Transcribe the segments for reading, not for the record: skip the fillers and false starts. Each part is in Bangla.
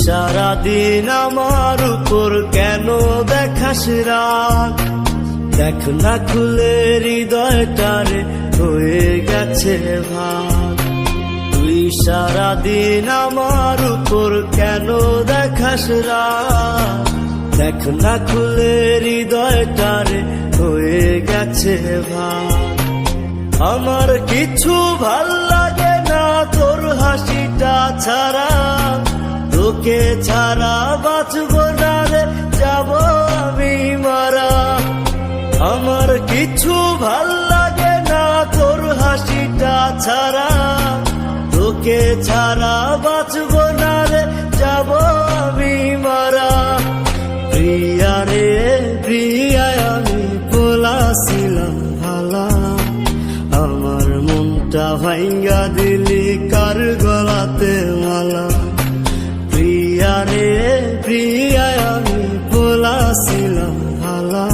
সারাদিন আমার উপর কেন দেখাস রাগ? দেখ না খুলে হৃদয়টারে হয়ে গেছে ভাগ। তুই সারাদিন আমার উপর কেন দেখাস রাগ? দেখ না খুলে হৃদয়টারে হয়ে গেছে ভাগ। আমার কিছু ভাল লাগে না তোর হাসিটা ছাড়া, তোকে ছাড়া বাঁচব না রে, যাব আমি মারা। আমার কিছু ভাল লাগে না তোর হাসিটা ছাড়া, তোকে ছাড়া বাঁচব না রে, যাব আমি মারা। প্রিয়া রে প্রিয়া, আমি বলেছিলাম ভালা, আমার মনটা ভাঙ্গা দিলি কার গলাতে মালা। প্রিয়া রে প্রিয়া, আমি বলেছিলাম ভালা,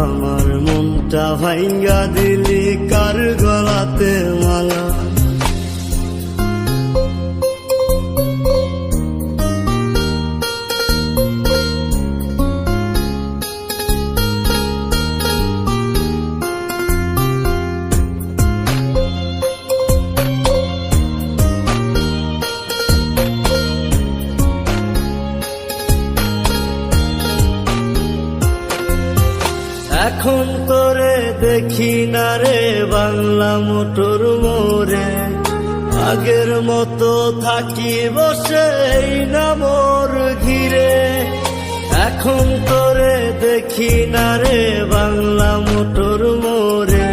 আমার মনটা ভাঙ্গা দিলি কার গলাতে মালা। এখন তোরে দেখি না রে বাংলা মোটর মোড়ে, আগের মতো থাকি বসে এই না মোর ঘিরে। এখন তোরে দেখি না রে বাংলা মোটর মোড়ে,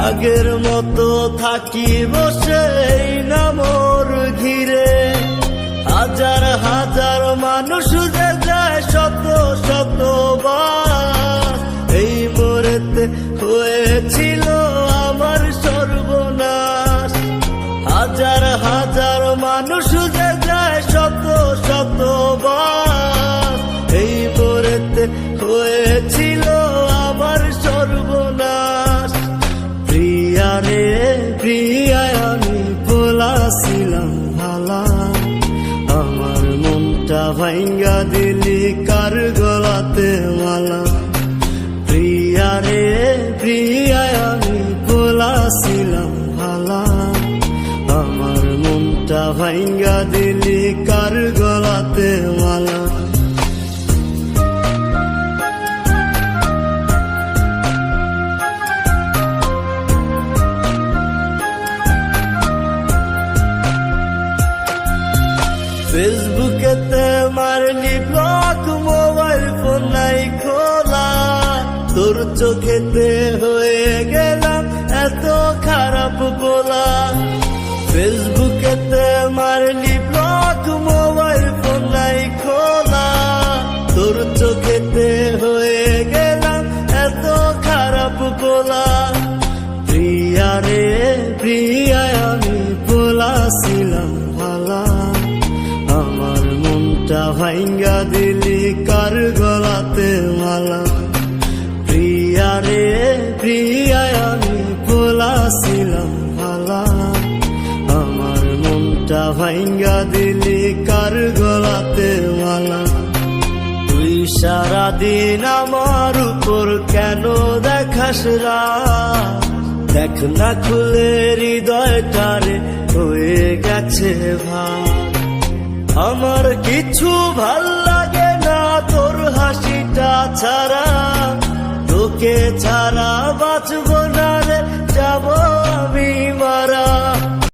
আগের মতো থাকি বসে এই না মোর ঘিরে। হাজার হাজার মানুষ যে যায় শত শত বার, এই মোড়েতে হয়েছিল আমার সর্বনাশ। হাজার হাজার মানুষ যে যায় শত শত বার, এই মোড়েতে হয়েছিল আমার সর্বনাশ। প্রিয়া রে প্রিয়া, আমি বলেছিলাম ভালা, আমার মনটা ভাঙ্গা দিলি কার গলাতে মালা। প্রিয়া রে প্রিয়া, আমি বলেছিলাম ভালা, আমার মনটা ভাঙ্গা দিলি কার গলাতে মালা। ফেসবুকেতে মারলি ব্লক, মোবাইল ফোন নাই খোলা, তোর চোখেতে হয়ে গেলাম এত খারাপ বলা। ফেসবুকেতে মারলি ব্লক, মোবাইল ফোন নাই খোলা, তোর চোখেতে হয়ে গেলাম এত খারাপ বলা। প্রিয়া রে প্রিয়া, আমি বলেছিলাম ভালা, আমার মনটা ভাঙ্গা দিলি কার গলাতে মালা। প্রিয়া রে প্রিয়া, আমি বলেছিলাম ভালা, আমার মনটা ভাঙ্গা দিলি কার গলাতে মালা। তুই সারাদিন আমার উপর কেন দেখাস রাগ? দেখ না খুলে হৃদয়টারে হয়ে গেছে ভাগ। আমার কিছু ভাল লাগে না তোর হাসিটা ছাড়া, তোকে ছাড়া বাঁচব